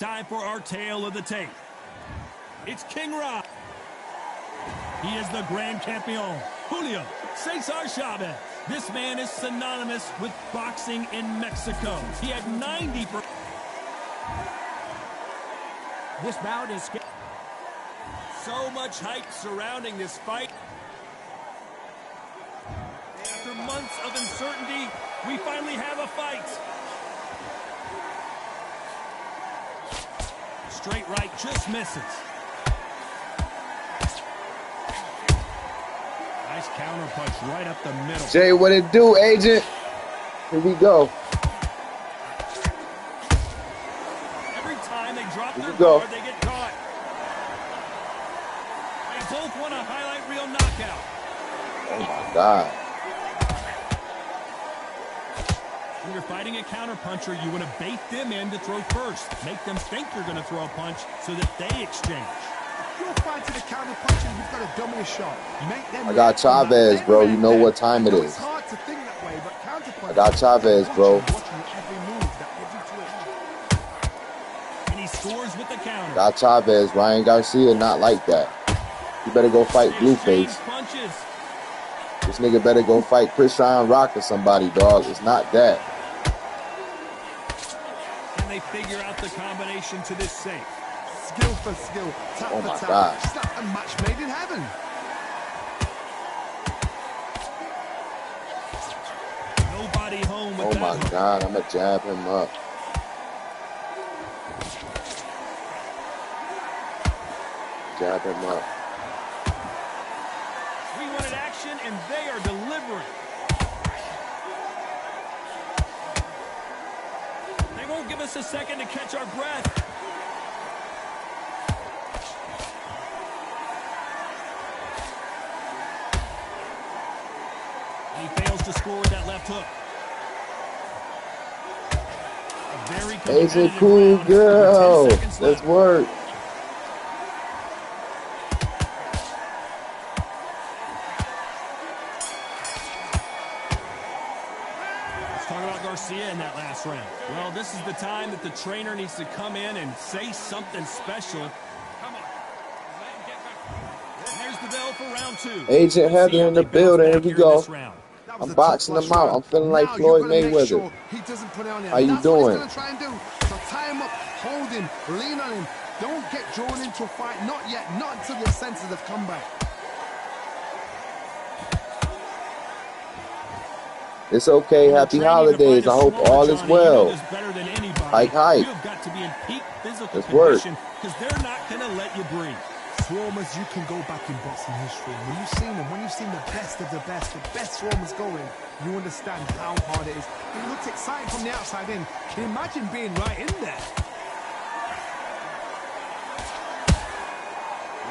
Time for our tale of the tape. It's King Rock. He is the Grand Campeon, Julio Cesar Chavez. This man is synonymous with boxing in Mexico. He had 90%. This bout is... So much hype surrounding this fight. After months of uncertainty, we finally have a fight. Straight right just misses. Nice counter punch right up the middle. Jay, what it do, agent? Here we go. Every time they drop their guard, they get caught. They both want a highlight reel knockout. Oh my God. When you're fighting a counterpuncher, you want to bait them in to throw first. Make them think you're going to throw a punch so that they exchange. If you're fighting a counterpuncher, you've got a dummy shot. Make them I got Chavez, bro. You know what time it is. It's hard to think that way, but counterpuncher. I got Chavez, bro. And he scores with the counter. Got Chavez. Ryan Garcia, not like that. You better go fight Blueface. This nigga better go fight Christian Rock or somebody, dog. It's not that. Can they figure out the combination to this safe? Skill for skill, tap oh for my tap. God. It's like a match made in heaven. Nobody home with oh my that. God, I'm gonna jab him up. Jab him up. We wanted action, and they are delivering. They won't give us a second to catch our breath. He fails to score with that left hook. It's a cool girl. Let's work. Garcia in that last round. Well, this is the time that the trainer needs to come in and say something special. Come on. There's the bell for round two. Agent Heather in the building. Here we go. I'm boxing him out. I'm feeling like Floyd Mayweather. How you doing? So tie him up, hold him, lean on him. Don't get drawn into a fight. Not yet. Not until your senses have come back. It's okay. Happy holidays. I hope all is well. Hike, hike. Let's work. Because they're not going to let you breathe. Swarmers, you can go back in boxing history. When you've seen the best of the best swarmers going, you understand how hard it is. It looks exciting from the outside in. Can you imagine being right in there?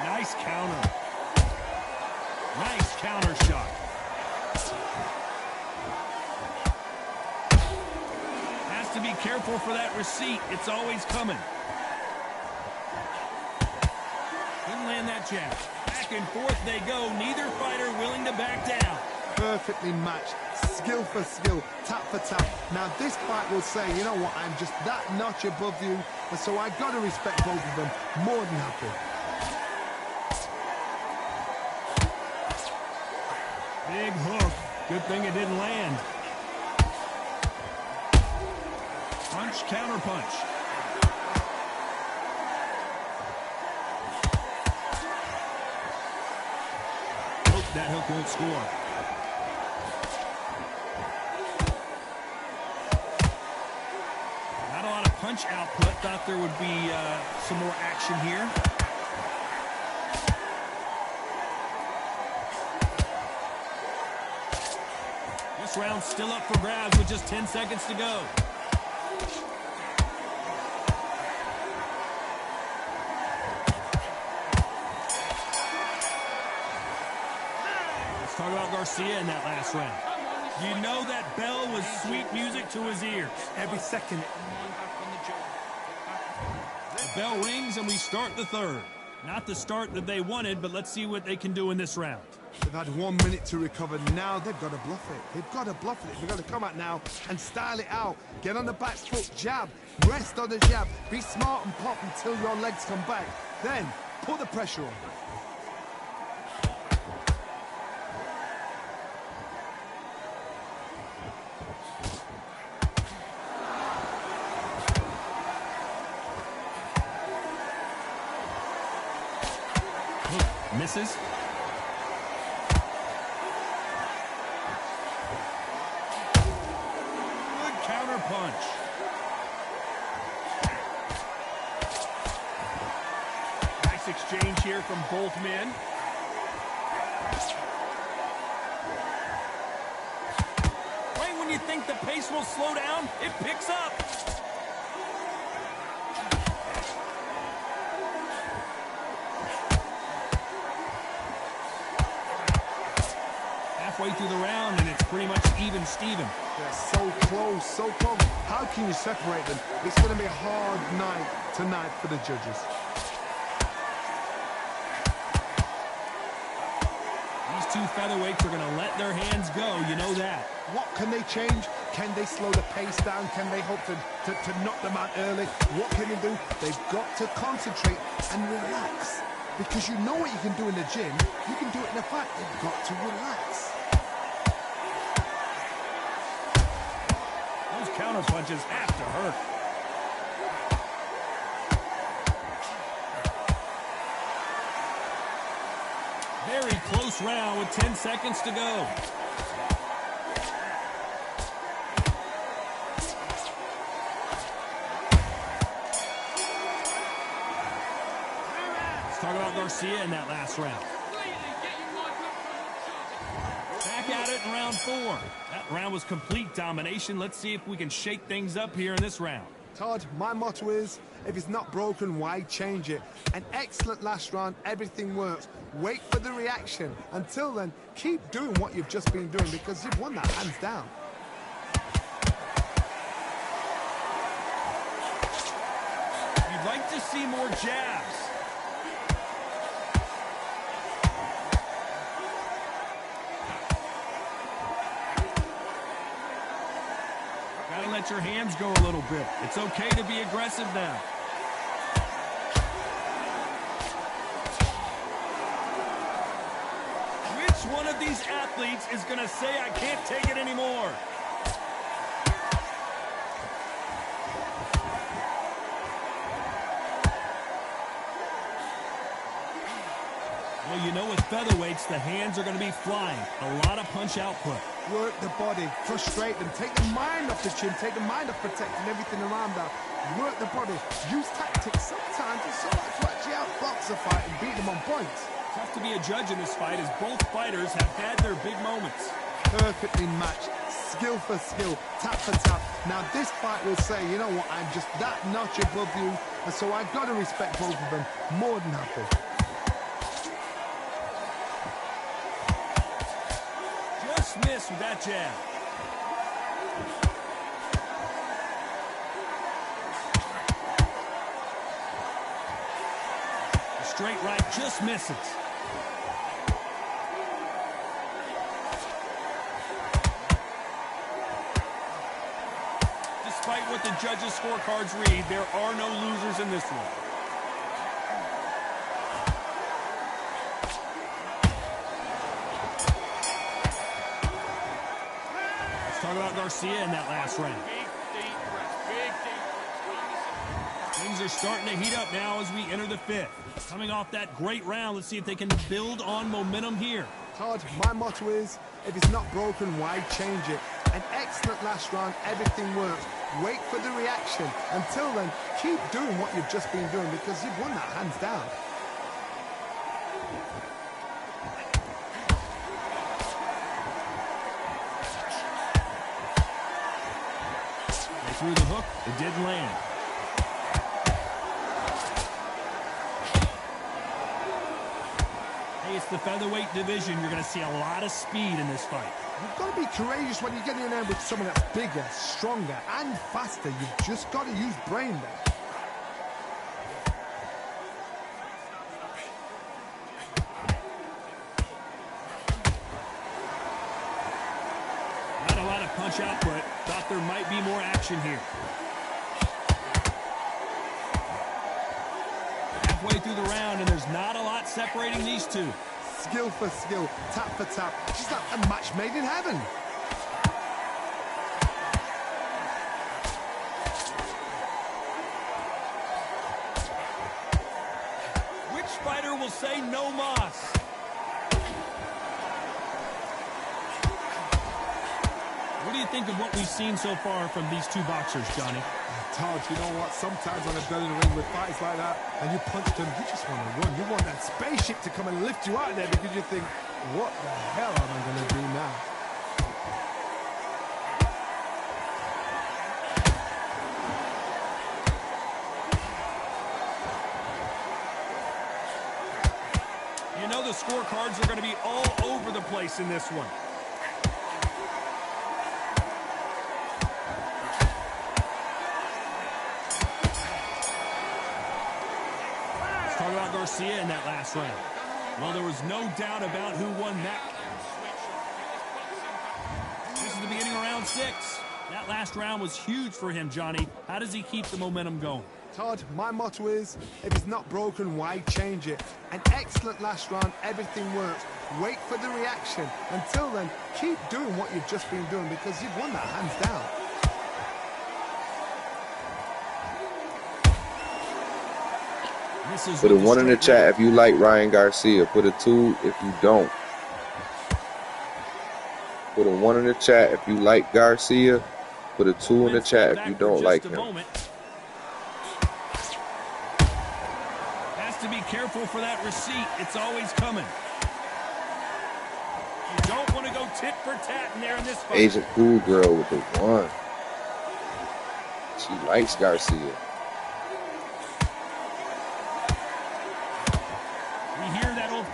Nice counter. Nice counter shot. Has to be careful for that receipt. It's always coming. Couldn't land that jab. Back and forth they go. Neither fighter willing to back down. Perfectly matched. Skill for skill. Tap for tap. Now this fight will say, you know what, I'm just that notch above you. And so I got to respect both of them. More than happy. Big hook. Good thing it didn't land. Punch, counter punch. Hope that hook won't score. Not a lot of punch output. Thought there would be some more action here. This round's still up for grabs with just 10 seconds to go. Let's talk about Garcia in that last round. You know that bell was sweet music to his ears. Every second. The bell rings and we start the third. Not the start that they wanted, but let's see what they can do in this round. They've had 1 minute to recover. Now they've got to bluff it. They've got to bluff it. They've got to come out now and style it out. Get on the back foot, jab, rest on the jab. Be smart and pop until your legs come back. Then put the pressure on. Misses. Good counter punch. Nice exchange here from both men. Right when you think the pace will slow down, it picks up. Halfway through the round, and it's pretty much even Steven. They're so close, so close. How can you separate them? It's going to be a hard night tonight for the judges. These two featherweights are going to let their hands go, you know that. What can they change? Can they slow the pace down? Can they hope to knock them out early? What can they do? They've got to concentrate and relax. Because you know what you can do in the gym, you can do it in a fight. You've got to relax. Those counter punches have to hurt. Very close round with 10 seconds to go. Talk about Garcia in that last round. Back at it in round 4. That round was complete domination. Let's see if we can shake things up here in this round. Todd, my motto is, if it's not broken, why change it? An excellent last round, everything works. Wait for the reaction. Until then, keep doing what you've just been doing because you've won that hands down. You'd like to see more jabs. Gotta let your hands go a little bit. It's okay to be aggressive now. Which one of these athletes is gonna say, I can't take it anymore? Well, you know with featherweights, the hands are going to be flying. A lot of punch output. Work the body, frustrate them, take the mind off the chin, take the mind off protecting everything around that. Work the body, use tactics. Sometimes it's so hard to actually outbox a fight and beat them on points. Tough to be a judge in this fight as both fighters have had their big moments. Perfectly matched, skill for skill, tap for tap. Now this fight will say, you know what, I'm just that notch above you, and so I've got to respect both of them more than happy. Miss with that jab. The straight right just misses. Despite what the judges' scorecards read, there are no losers in this one. Talk about Garcia in that last round. Things are starting to heat up now as we enter the 5th. Coming off that great round, let's see if they can build on momentum here. Todd, my motto is, if it's not broken, why change it? An excellent last round, everything works. Wait for the reaction. Until then, keep doing what you've just been doing because you've won that hands down. Through the hook, it didn't land. Hey, it's the featherweight division. You're going to see a lot of speed in this fight. You've got to be courageous when you get in there with someone that's bigger, stronger, and faster. You've just got to use brain there. punch output. Thought there might be more action here. Halfway through the round, and there's not a lot separating these two. Skill for skill, tap for tap. Just like a match made in heaven. Which fighter will say no mas? What do you think of what we've seen so far from these two boxers, Johnny? Todd, you know what? Sometimes when I've done in the ring with fights like that, and you punch them, you just want to run. You want that spaceship to come and lift you out of there because you think, what the hell am I going to do now? You know the scorecards are going to be all over the place in this one. Talk about Garcia in that last round. Well, there was no doubt about who won that. This is the beginning of round 6. That last round was huge for him, Johnny. How does he keep the momentum going? Todd, my motto is, if it's not broken, why change it? An excellent last round, everything works. Wait for the reaction. Until then, keep doing what you've just been doing because you've won that hands down. Put a 1 in the chat if you like Ryan Garcia. Put a 2 if you don't. Put a 1 in the chat if you like Garcia. Put a 2 in the chat if you don't like him. Has to be careful for that receipt. It's always coming. You don't want to go tit for tat in there in this fight. Agent Cool Girl with the 1. She likes Garcia.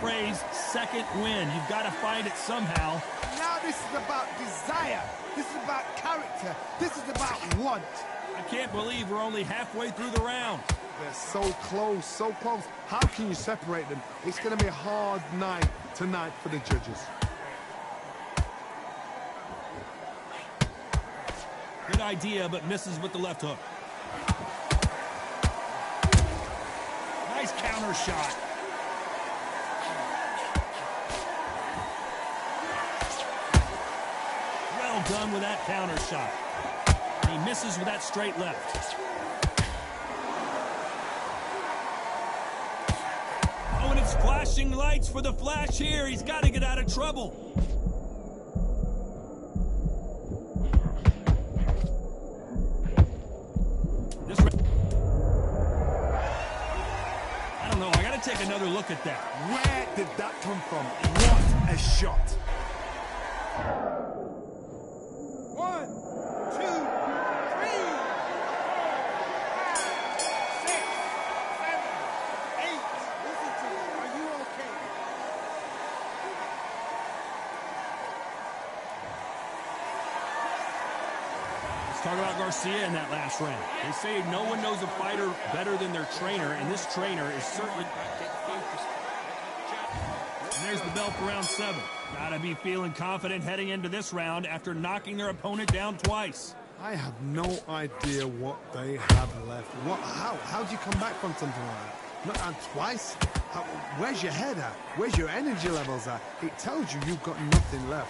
Phrase, second win. You've got to find it somehow. Now this is about desire. This is about character. This is about want. I can't believe we're only halfway through the round. They're so close, so close. How can you separate them? It's going to be a hard night tonight for the judges. Good idea, but misses with the left hook. Nice counter shot. Done with that counter shot. He misses with that straight left. Oh, and it's flashing lights for the flash here. He's got to get out of trouble. I don't know. I got to take another look at that. Where did that come from? What a shot. 1, 2, 3, 4, 5, 6, 7, 8. Listen to me. Are you okay? Let's talk about Garcia in that last round. They say no one knows a fighter better than their trainer, and this trainer is certainly... And there's the bell for round 7. Gotta be feeling confident heading into this round after knocking their opponent down twice. I have no idea what they have left. How do you come back from something like that? Not twice? Where's your head at? Where's your energy levels at? It tells you you've got nothing left.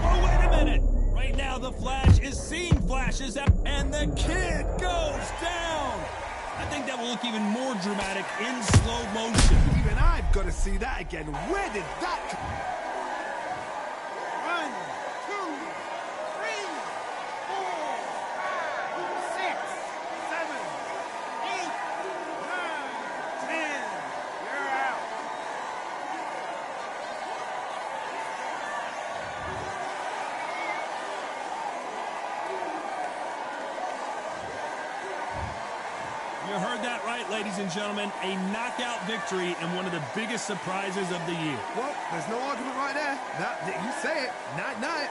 Oh, wait a minute. Right now, the Flash is seeing flashes, and the kid goes down. I think that will look even more dramatic in slow motion. Even I've got to see that again. Where did that come? 1, 2, 3, 4, 5, 6, 7, 8, 9, 10. You're out. You heard that right, ladies and gentlemen. A knockout victory and one of the biggest surprises of the year. Well, there's no argument right there. You say it. Night, night.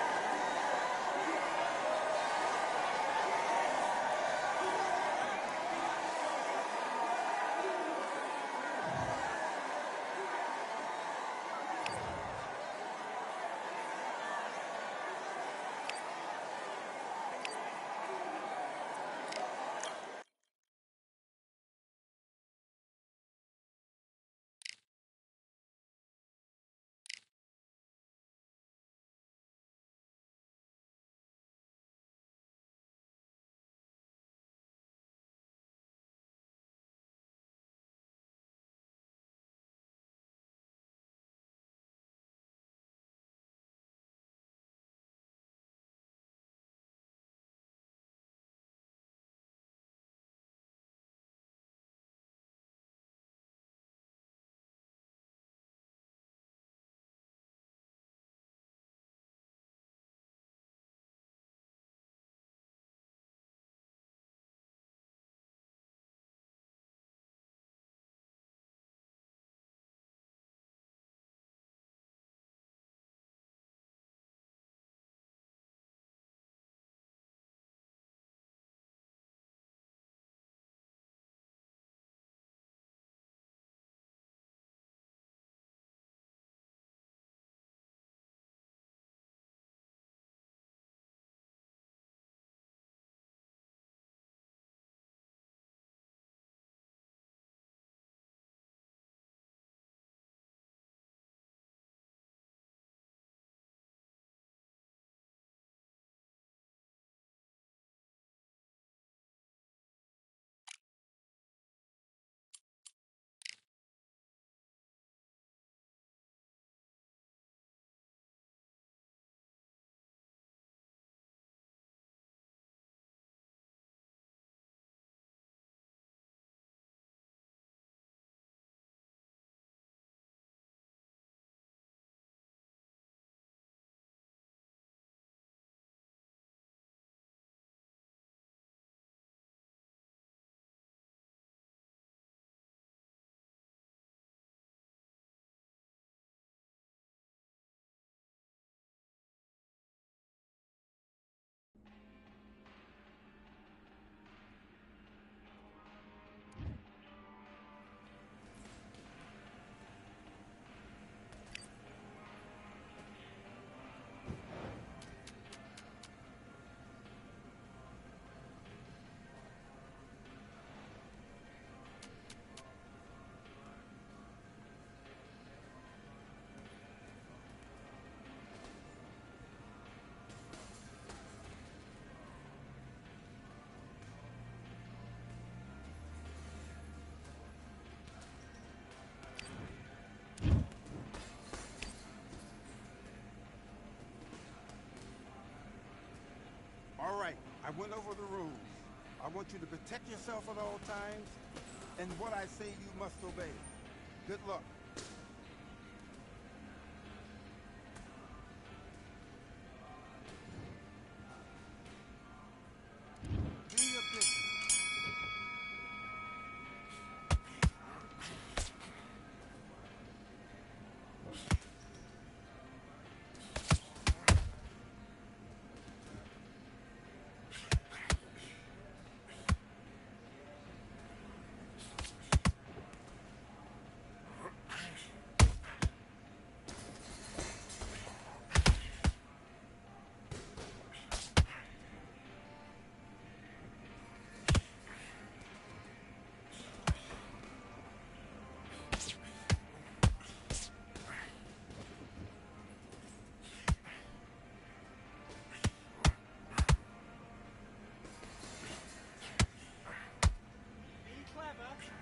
I went over the rules. I want you to protect yourself at all times, and what I say you must obey. Good luck. Do your business.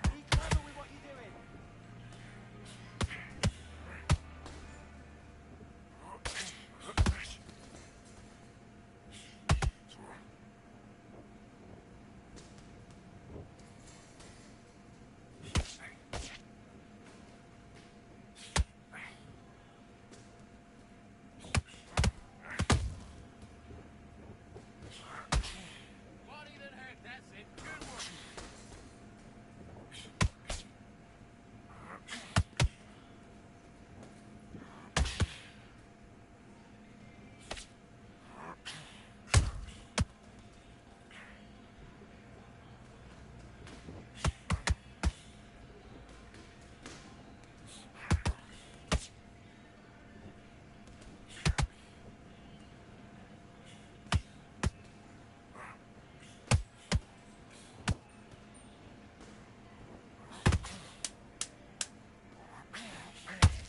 Be clever with what you're doing. Body then head, that's it. Good work.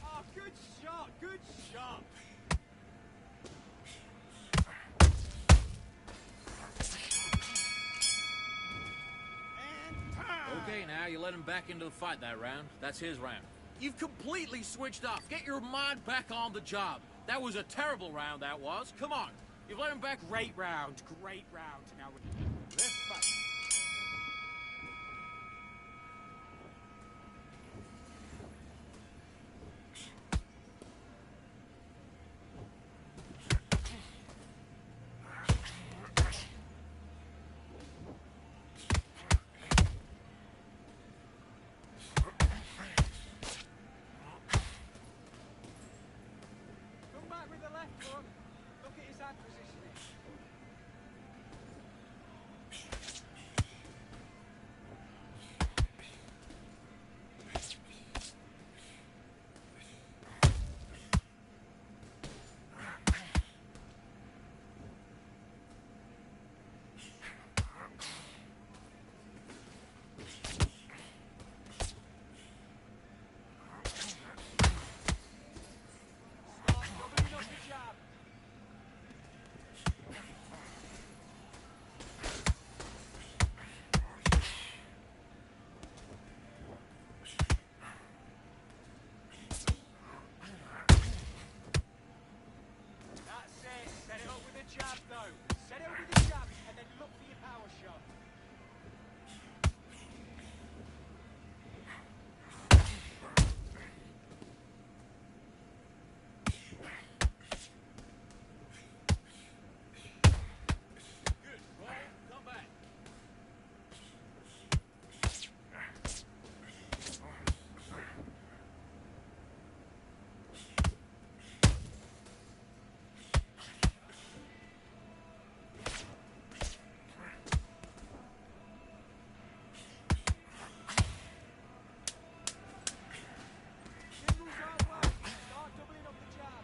Oh, good shot, good shot. And time! Okay, now you let him back into the fight that round. That's his round. You've completely switched off. Get your mind back on the job. That was a terrible round, that was. Come on. You've let him back. Great round, great round. Now Let's fight. come back with the left hook. Look at his hand positioning. Start doubling up the jab. That's it. Set it up with a jab, though. Set it up with a jab, and then look for your power shot. Good. Roll. Come back. Singles aren't working. Start doubling up the jab.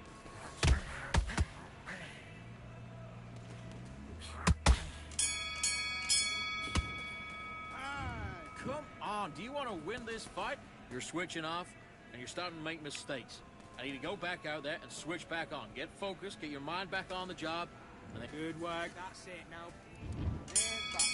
Time! Come on. Do you want to win this fight? You're switching off, and you're starting to make mistakes. I need to go back out there and switch back on. Get focused. Get your mind back on the job. And then Good work. That's it. Now, And fight.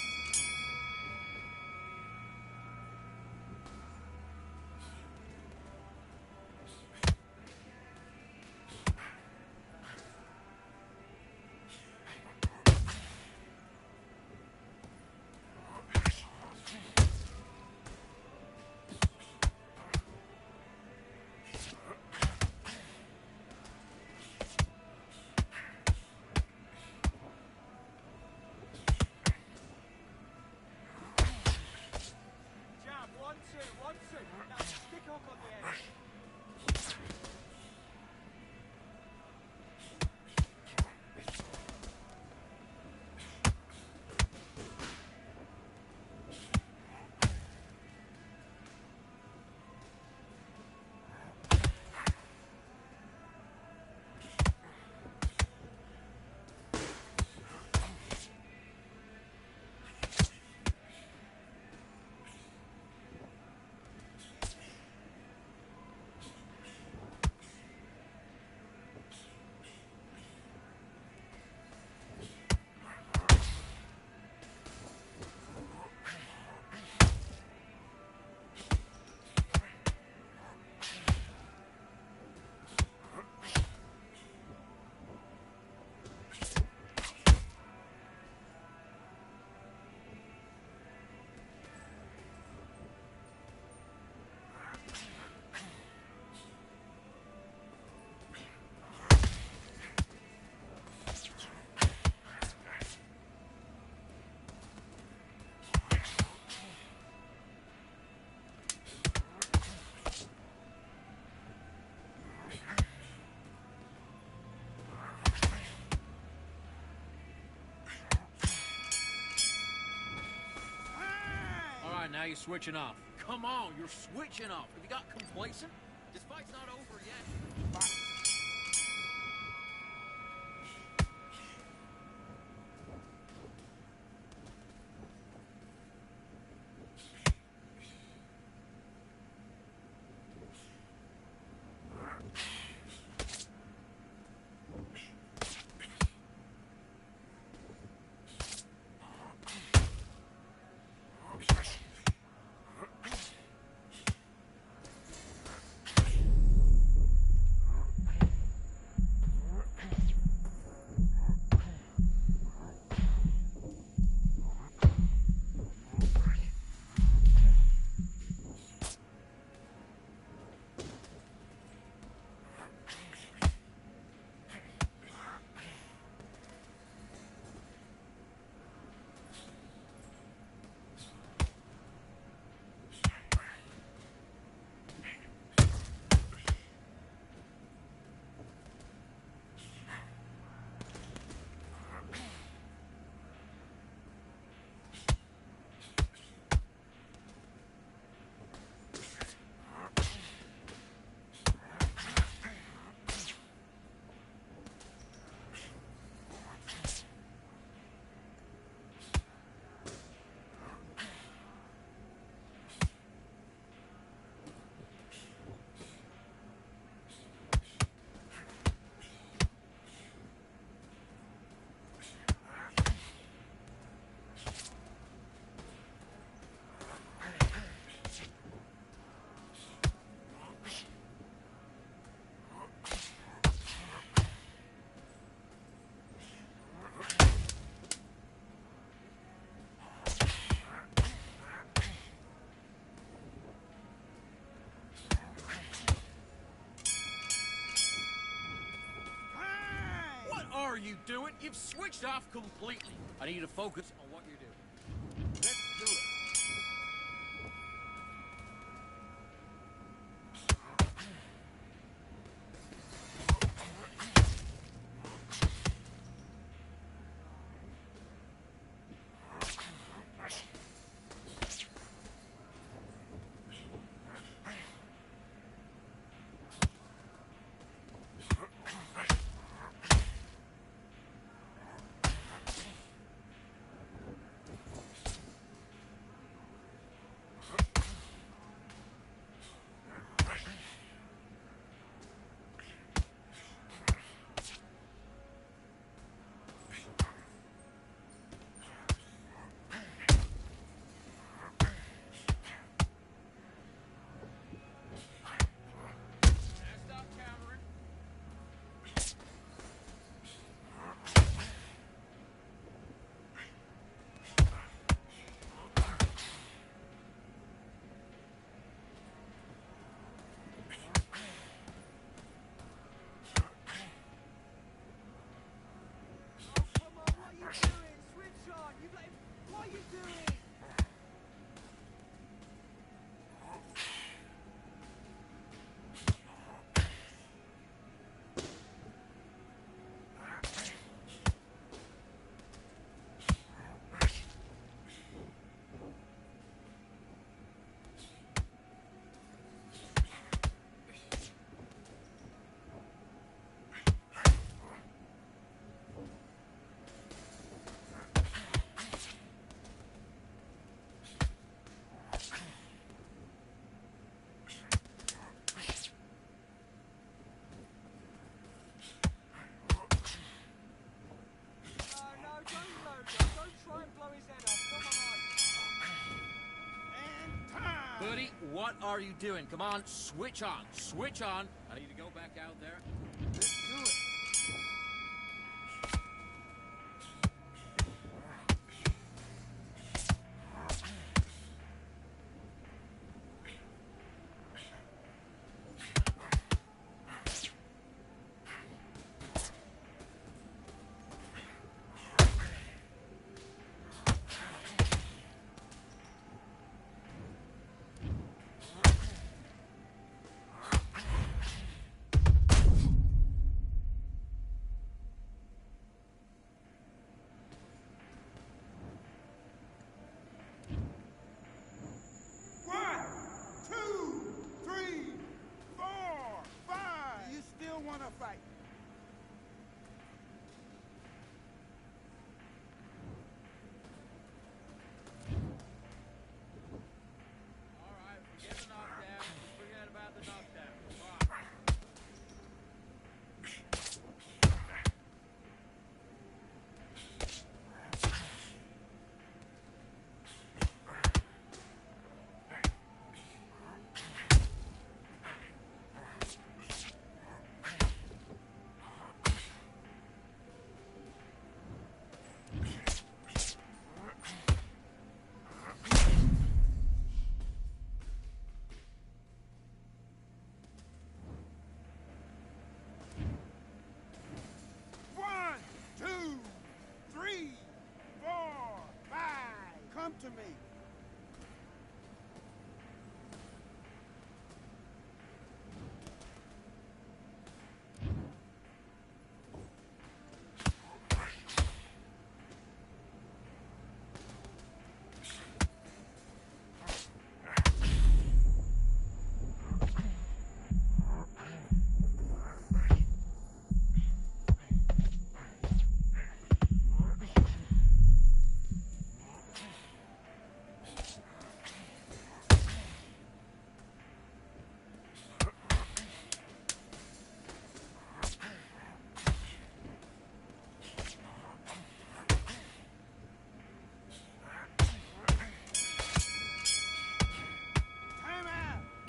now you're switching off. Come on, you're switching off. Have you got complacent? This fight's not over yet. What are you doing? You've switched off completely. I need you to focus on what you're doing. Let's do it. Stop countering. Oh, come on, what are you doing? Switch on. You let him... What are you doing? No, don't load him. Don't try and blow his head off. Come on. And time. Buddy, what are you doing? Come on, switch on. Switch on. I need to go back out there. Let's do it. to me.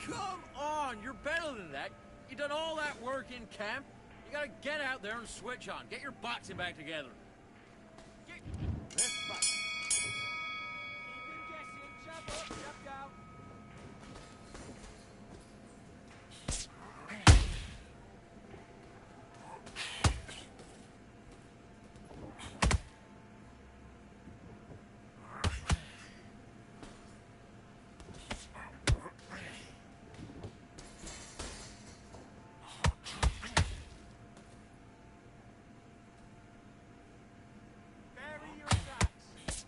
Come on, you're better than that. You done all that work in camp. You gotta get out there and switch on. Get your boxing back together. Let's fight. Keep him guessing. Jab up, jab down. Vary your attacks.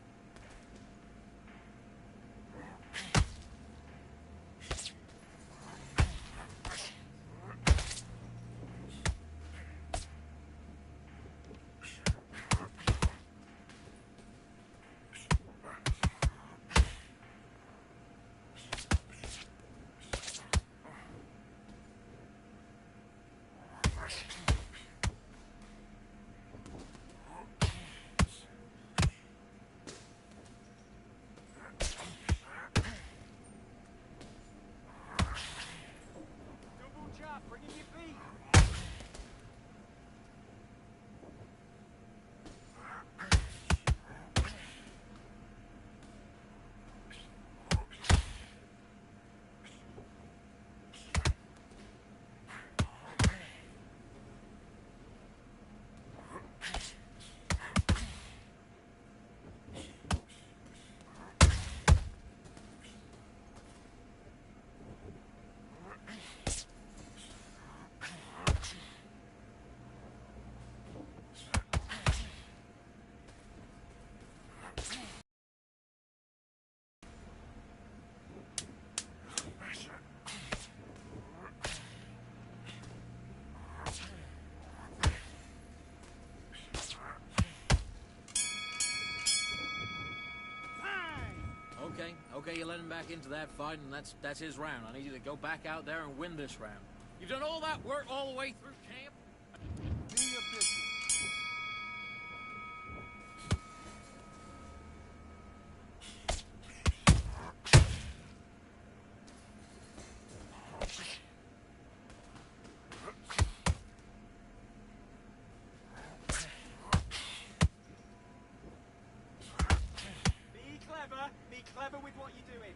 Double jab, bringing your feet. Okay, you let him back into that fight, and that's his round. I need you to go back out there and win this round. You've done all that work all the way through camp. Be your business. Be clever with what you're doing.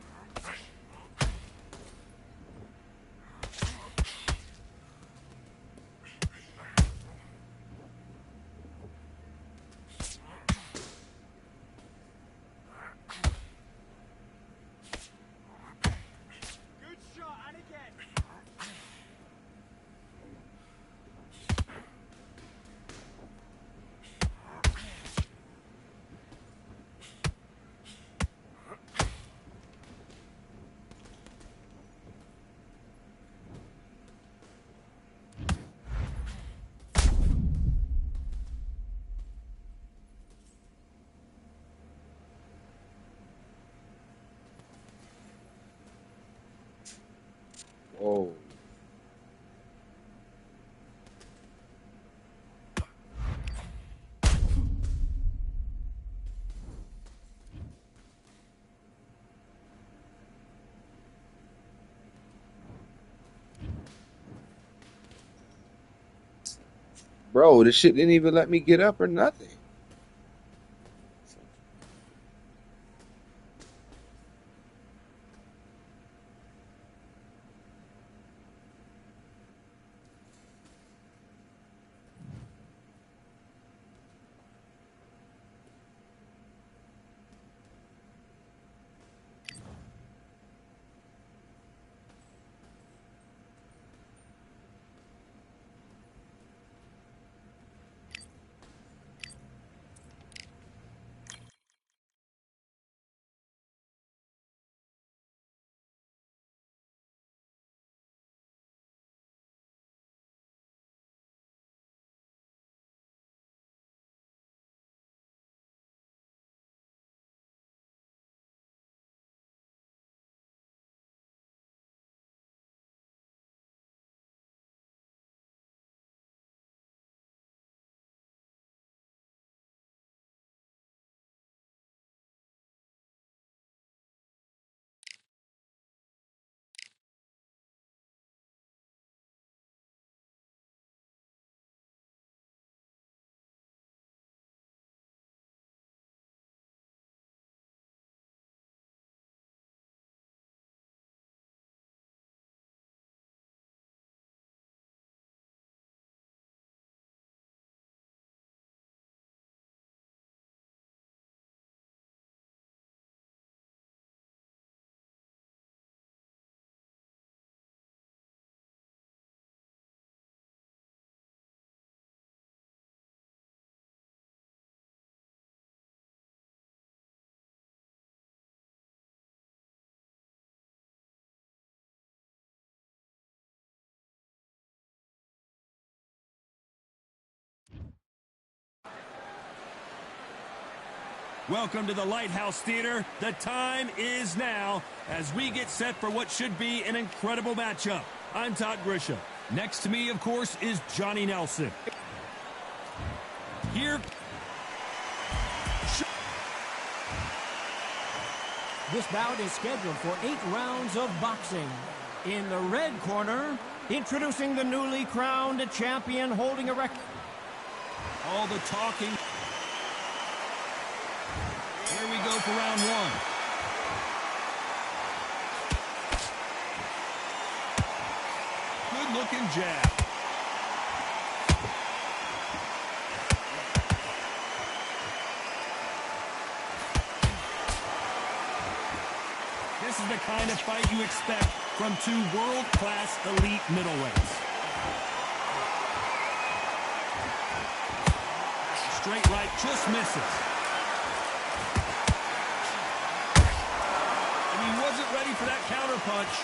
Good shot, and again. Oh. Bro, this shit didn't even let me get up or nothing. Welcome to the Lighthouse Theater. The time is now as we get set for what should be an incredible matchup. I'm Todd Grisham. Next to me, of course, is Johnny Nelson. Here. This bout is scheduled for 8 rounds of boxing. In the red corner, introducing the newly crowned champion holding a record. All the talking. Here we go for round 1. Good-looking jab. This is the kind of fight you expect from 2 world-class elite middleweights. Straight right just misses. And he wasn't ready for that counter punch.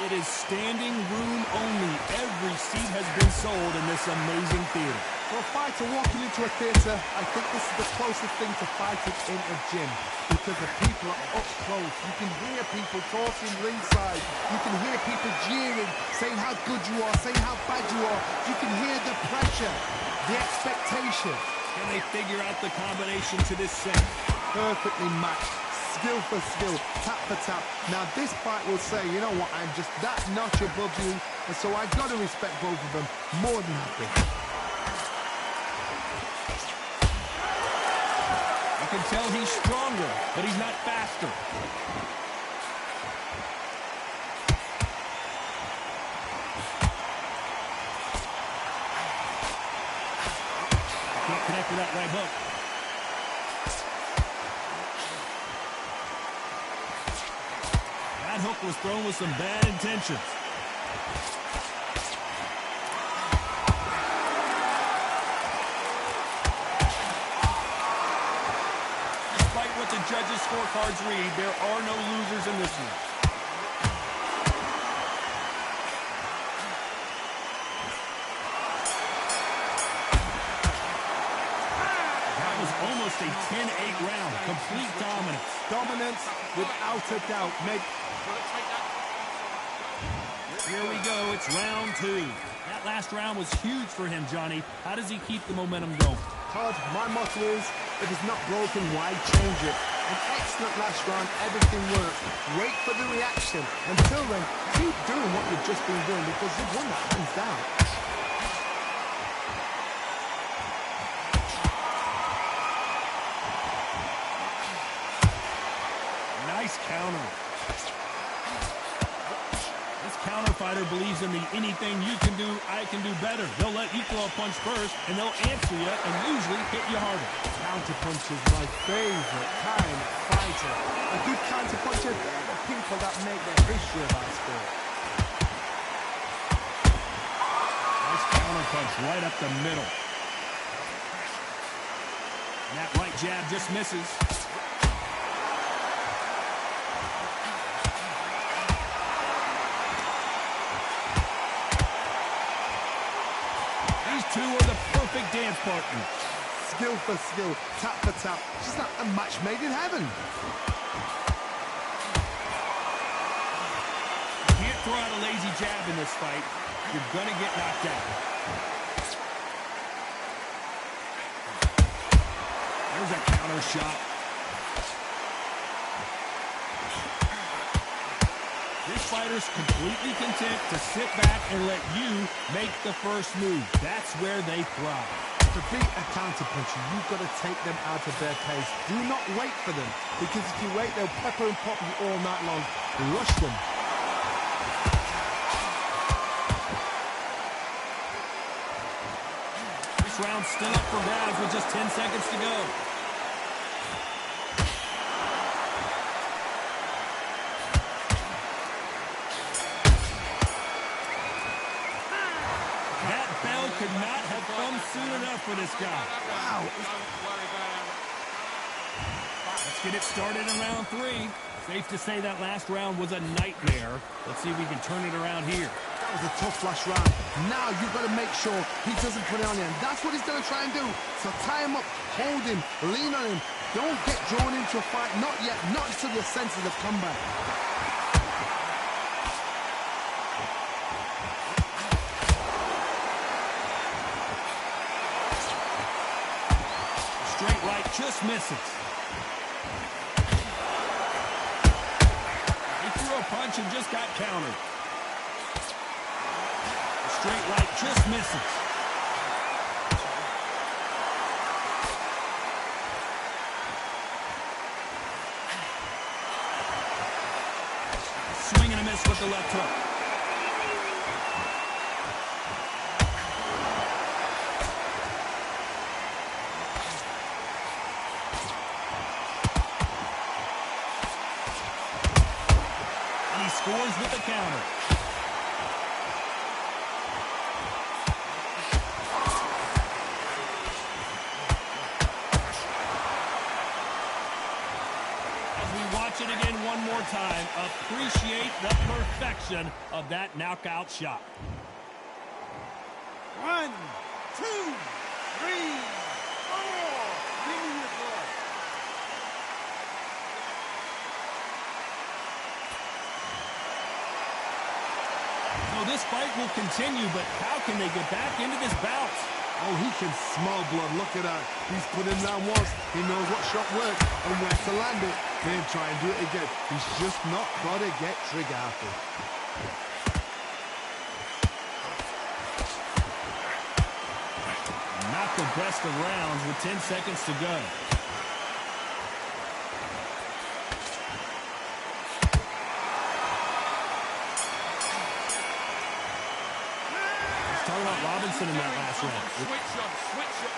It is standing room only. Every seat has been sold in this amazing theater. For a fighter walking into a theatre, I think this is the closest thing to fighting in a gym because the people are up close. You can hear people talking ringside. You can hear people jeering, saying how good you are, saying how bad you are. You can hear the pressure, the expectation. Can they figure out the combination to this set? Perfectly matched. Skill for skill, tap for tap. Now this fight will say, you know what, I'm just that notch above you, and so I've got to respect both of them more than happy. You can tell he's stronger, but he's not faster. Can't connect with that right hook. That hook was thrown with some bad intentions. Despite what the judges' scorecards read, there are no losers in this one. That was almost a 10-8 round. Complete dominance. Dominance, without a doubt. Here we go, it's round 2. That last round was huge for him, Johnny. How does he keep the momentum going? Todd, my motto is, if it's not broken, why change it? An excellent last round, everything works. Wait for the reaction. Until then, keep doing what you've just been doing because you've won that hands down. Nice counter. Counter fighter believes in the anything you can do, I can do better. They'll let you throw a punch first, and they'll answer you and usually hit you harder. Counter punch is my favorite kind of fighter. A good counter puncher, they're the people that make the history of our sport. Nice counter punch right up the middle. And that right jab just misses. Two are the perfect dance partners. Skill for skill, tap for tap. Just like a match made in heaven. You can't throw out a lazy jab in this fight. You're going to get knocked out. There's a counter shot. This fighter's completely content to sit back and let you make the first move. That's where they thrive. To beat a counter puncher, you've got to take them out of their pace. Do not wait for them, because if you wait, they'll pepper and pop you all night long. Rush them. This round's still up for grabs with just 10 seconds to go. Could not have come soon enough for this guy. Wow. Let's get it started in round 3. Safe to say that last round was a nightmare. Let's see if we can turn it around here. That was a tough last round. Now you've got to make sure he doesn't put it on you. And that's what he's going to try and do. So tie him up, hold him, lean on him. Don't get drawn into a fight. Not yet. Not until your senses have come back. Straight right just misses. He threw a punch and just got countered. The straight right just misses. Swing and a miss with the left hook. Scores with the counter. As we watch it again one more time, appreciate the perfection of that knockout shot. 1, 2, 3, 4. Give me your blood. So this fight will continue, but how can they get back into this bout? Oh, he can smell blood. Look at that. He's put him down once. He knows what shot works and where to land it. Then try and do it again. He's just not got to get trigger happy. Not the best of rounds with 10 seconds to go. Let's talk about Robinson in that last round. Switch up, switch up.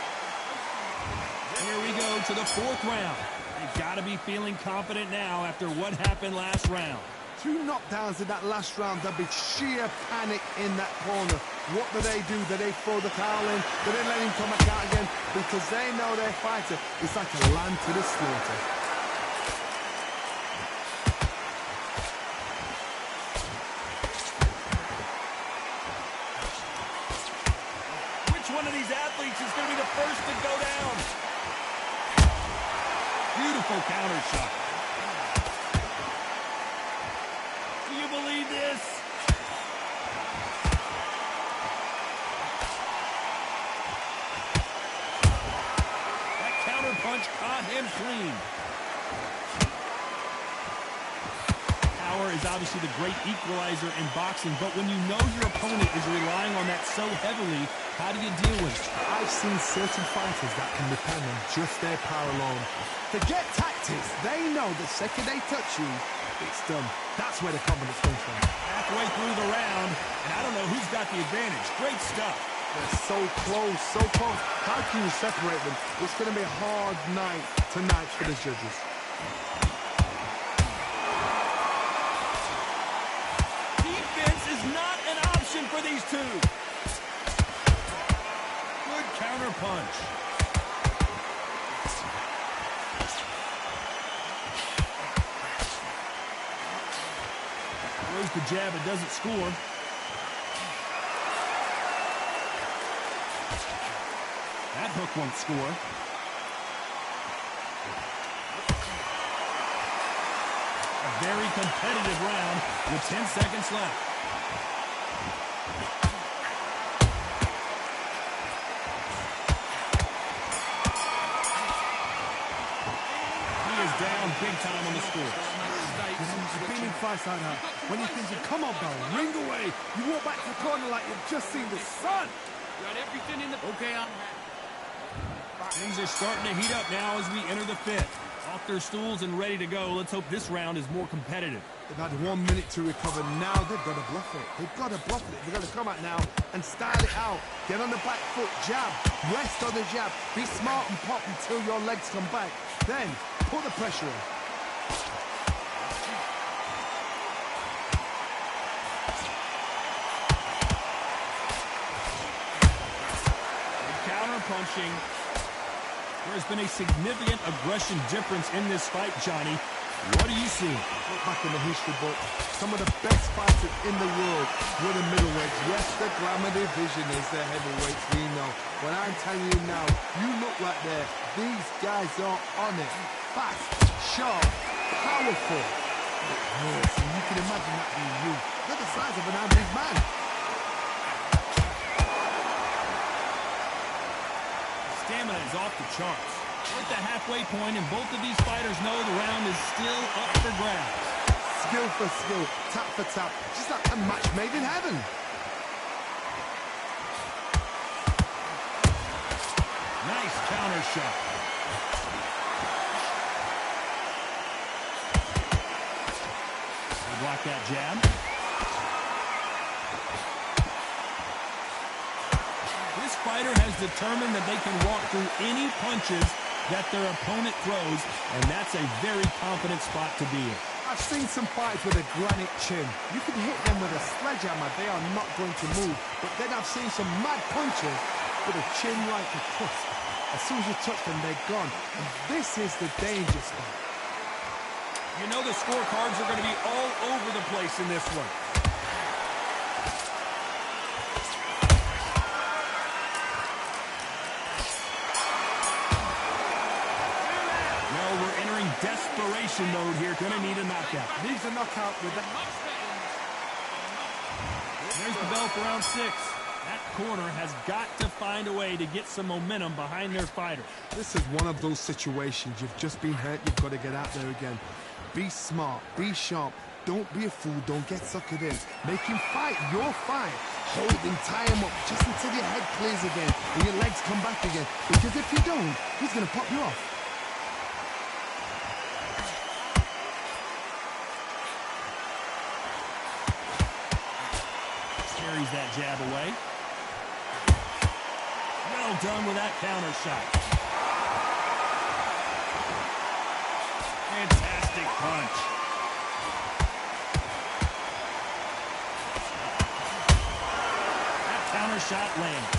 Here we go to the fourth round. They've got to be feeling confident now after what happened last round. 2 knockdowns in that last round. There'll be sheer panic in that corner. What do? Do they throw the towel in? Do they let him come back out again? Because they know their fighter is like a lamb to the slaughter. Which one of these athletes is going to be the first to go down? Beautiful counter shot. Do you believe this? That counter punch caught him clean. Power is obviously the great equalizer in boxing, but when you know your opponent is relying on that so heavily, how do you deal with it? I've seen certain fighters that can depend on just their power alone. Forget tactics. They know the second they touch you, it's done. That's where the confidence comes from. Halfway through the round, and I don't know who's got the advantage. Great stuff. They're so close, so close. How can you separate them? It's going to be a hard night tonight for the judges. Defense is not an option for these two. Good counter punch. Throws the jab, it doesn't score. That hook won't score. A very competitive round with 10 seconds left. He is down big time on the score. You've been in fights like that. When you're thinking, come on, Barry, ring away. You walk back to the corner like you've just seen the sun. Got everything in the... Okay, Things are starting to heat up now as we enter the fifth. Off their stools and ready to go. Let's hope this round is more competitive. They've had 1 minute to recover. Now they've got to bluff it. They've got to bluff it. They've got to come out now and style it out. Get on the back foot, jab. Rest on the jab. Be smart and pop until your legs come back. Then put the pressure in. Punching. There's been a significant aggression difference in this fight, Johnny. What do you see? Look back in the history book. Some of the best fighters in the world were the middleweights. Yes, the glamour division is the heavyweights, we know. But I'm telling you now, you look right there. These guys are on it. Fast, sharp, powerful. It hurts, and you can imagine that being you. They're the size of an average man. Stamina is off the charts. We're at the halfway point, and both of these fighters know the round is still up for grabs. Skill for skill, tap for tap, just like a match made in heaven. Nice counter shot. They block that jab. This fighter has determined that they can walk through any punches that their opponent throws, and that's a very confident spot to be in. I've seen some fights with a granite chin. You can hit them with a sledgehammer, they are not going to move. But then I've seen some mad punches with a chin like a tusk. As soon as you touch them, they're gone. And this is the danger spot. You know the scorecards are going to be all over the place in this one. Desperation mode here. Gonna need a knockout. Needs a knockout with that. There's the bell for round 6. That corner has got to find a way to get some momentum behind their fighter. This is one of those situations. You've just been hurt. You've got to get out there again. Be smart. Be sharp. Don't be a fool. Don't get suckered in. Make him fight your fight. Hold him, tie him up just until your head clears again and your legs come back again. Because if you don't, he's going to pop you off. Carries that jab away. Well done with that counter shot. Fantastic punch. That counter shot lands.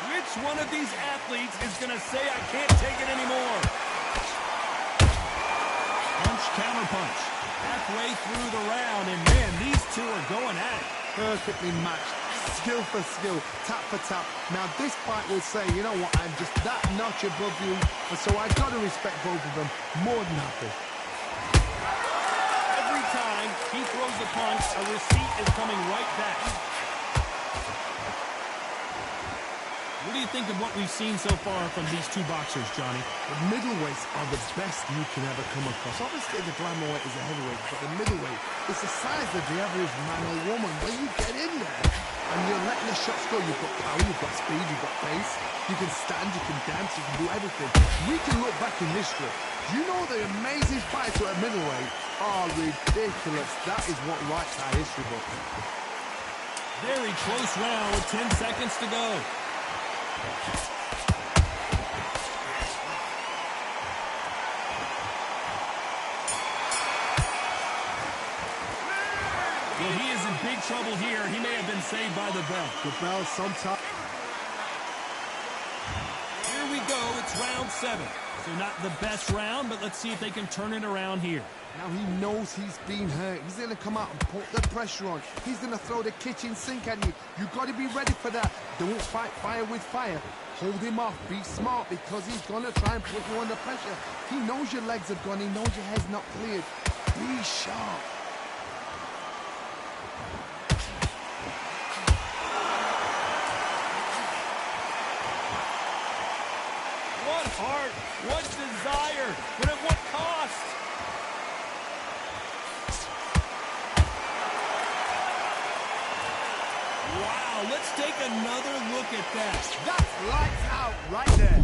Which one of these athletes is going to say, I can't take it anymore? Punch, counter punch. Halfway through the round, and man, these two are going at it. Perfectly matched, skill for skill, tap for tap. Now this fight will say, you know what, I'm just that notch above you, and so I've got to respect both of them more than happy. Every time he throws a punch, a receipt is coming right back. What do you think of what we've seen so far from these two boxers, Johnny? The middleweights are the best you can ever come across. Obviously, the glamour weight is a heavyweight, but the middleweight is the size of the average man or woman. When you get in there and you're letting the shots go, you've got power, you've got speed, you've got pace, you can stand, you can dance, you can do everything. We can look back in history. You know the amazing fights at middleweight are ridiculous. That is what writes our history book. Very close round with 10 seconds to go. Well, he is in big trouble here. He may have been saved by the bell. The bell sometimes. Here we go. It's round 7. So not the best round, but let's see if they can turn it around here. Now he knows he's been hurt. He's going to come out and put the pressure on. He's going to throw the kitchen sink at you. You've got to be ready for that. Don't fight fire with fire. Hold him off. Be smart because he's going to try and put you under pressure. He knows your legs have gone. He knows your head's not cleared. Be sharp. What heart, what desire, but at what cost? Wow, let's take another look at that. That's lights out right there.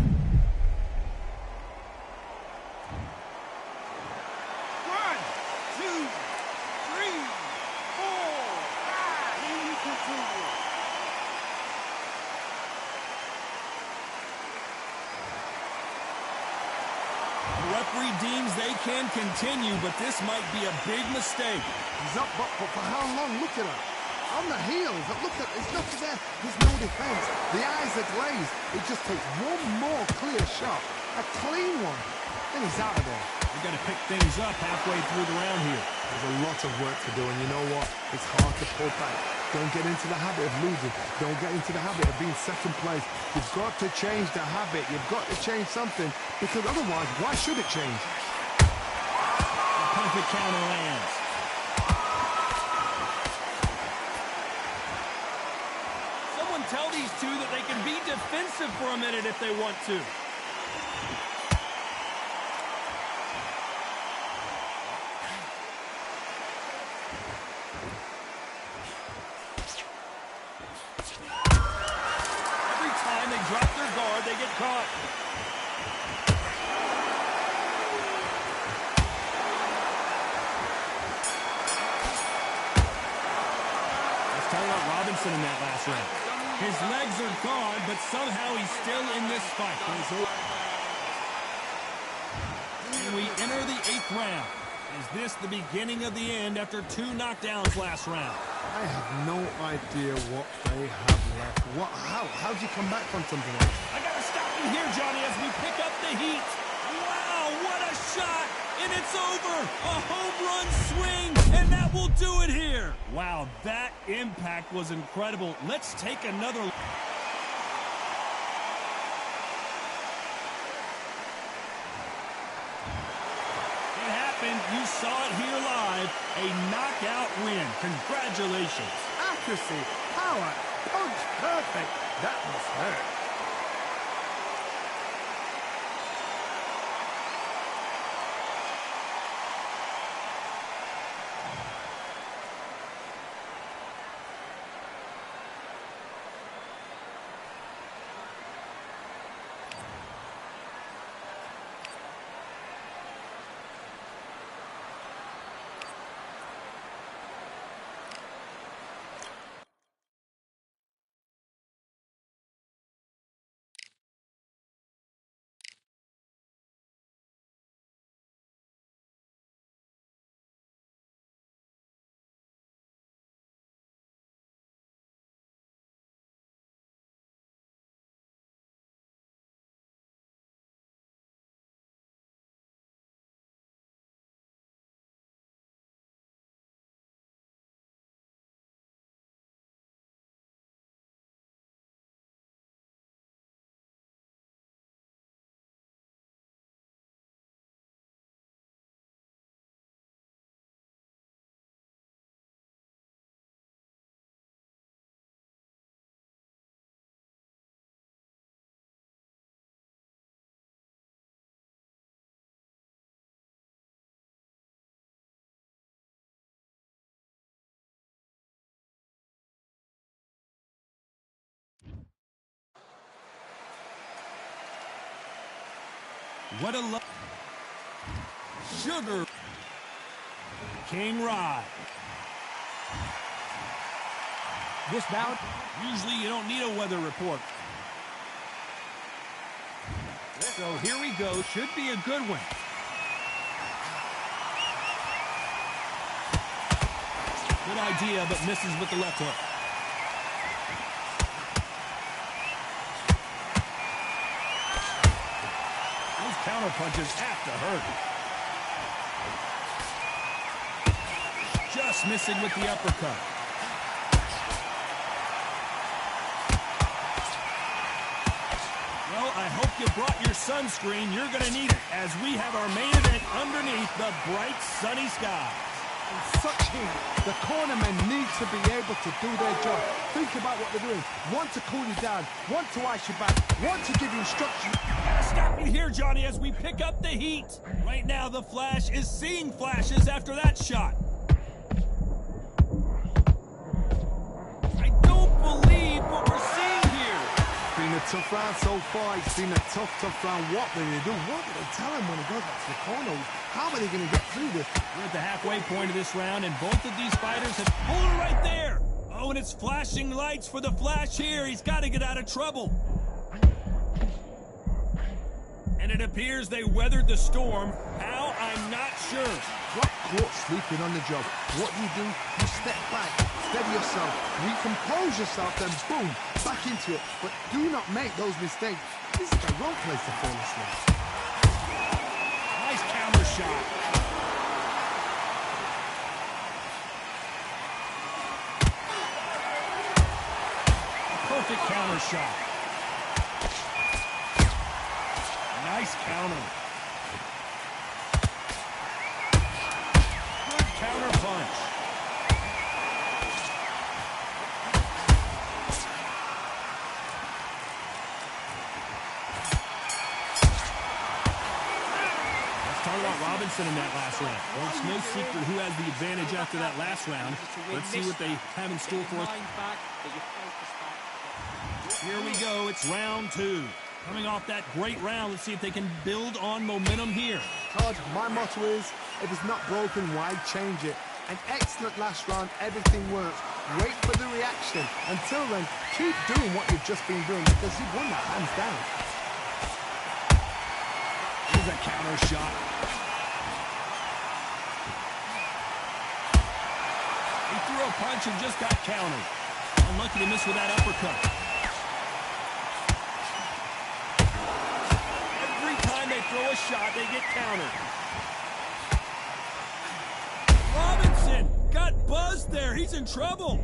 One, two, three, four, five. Here you continue. The referee deems they can continue, but this might be a big mistake. He's up, but for how long? Look at her. on the heels. Look at, it's nothing there. There's no defense. The eyes are glazed. It just takes one more clear shot, a clean one, then he's out of there. We got to pick things up halfway through the round here. There's a lot of work to do, and you know what? It's hard to pull back. Don't get into the habit of losing. Don't get into the habit of being second place. You've got to change the habit. You've got to change something, because otherwise, why should it change? The perfect counter lands. Someone tell these two that they can be defensive for a minute if they want to. Caught. Let's tell you about Robinson in that last round. His legs are gone, but somehow he's still in this fight. And we enter the 8th round. Is this the beginning of the end after 2 knockdowns last round? I have no idea what they have left. How do you come back from something like that? I gotta stop you here, Johnny, as we pick up the heat. Wow, what a shot! And it's over! A home run swing, and that will do it here. Wow, that impact was incredible. Let's take another look. You saw it here live. A knockout win. Congratulations. Accuracy, power, punch, perfect. That was hurt. What a Sugar King Rod. This bout, usually you don't need a weather report. So here we go. Should be a good one. Good idea, but misses with the left hook. Those counter punches have to hurt. Just missing with the uppercut. Well, I hope you brought your sunscreen. You're going to need it as we have our main event underneath the bright sunny skies. In such heat, the cornermen need to be able to do their job. Think about what they're doing. One to cool you down, one to ice you back, one to give you instructions. Gotta stop you here, Johnny, as we pick up the heat. Right now, the Flash is seeing flashes after that shot. I don't believe what we're seeing here. It's been a tough round so far. It's been a tough round. What do they do? What do they tell him when he goes back to the corner? How are they going to get through this? We're at the halfway point of this round, and both of these fighters have pulled it right there. Oh, and it's flashing lights for the Flash here. He's got to get out of trouble. And it appears they weathered the storm. How? I'm not sure. Got caught sleeping on the job. What do? You step back, steady yourself, recompose yourself, then boom, back into it. But do not make those mistakes. This is the wrong place to fall asleep. Nice counter shot. Perfect counter shot. Nice counter. Good counter punch. Talk about Robinson in that last round. Well, it's no secret who has the advantage after that last round. Let's see what they have in store for us. Here we go. It's round 2. Coming off that great round, let's see if they can build on momentum here. Todd, my motto is, if it's not broken, why change it? An excellent last round, everything works. Wait for the reaction. Until then, keep doing what you've just been doing because you've won that hands down. Here's a counter shot. He threw a punch and just got countered. Unlucky to miss with that uppercut. Every time they throw a shot, they get countered. Robinson got buzzed there. He's in trouble.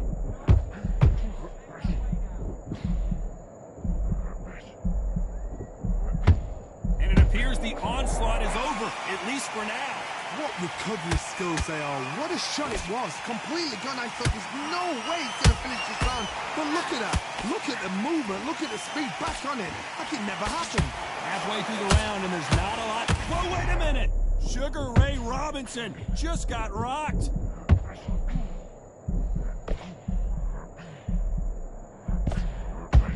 And it appears the onslaught is over, at least for now. What recovery skills they are. What a shot it was. Completely gone. I thought there's no way he's going to finish this round. But look at that. Look at the movement. Look at the speed. Back on it. Like it never happened. Halfway through the round, and there's not a lot. Whoa, wait a minute. Sugar Ray Robinson just got rocked.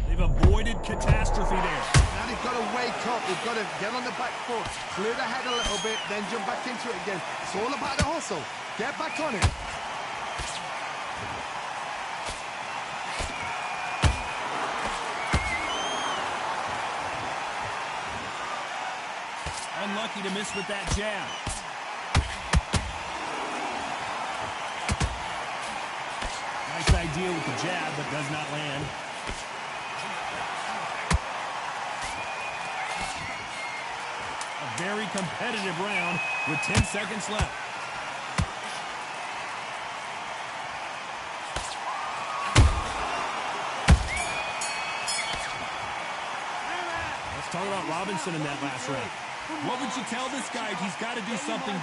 They've avoided catastrophe there. Now they've got to wake up. They've got to get on the back foot, clear the head a little bit, then jump back into it again. It's all about the hustle. Get back on it. Unlucky to miss with that jab. Nice idea with the jab, but does not land. A very competitive round with 10 seconds left. Let's talk about Robinson in that last round. What would you tell this guy if he's got to do something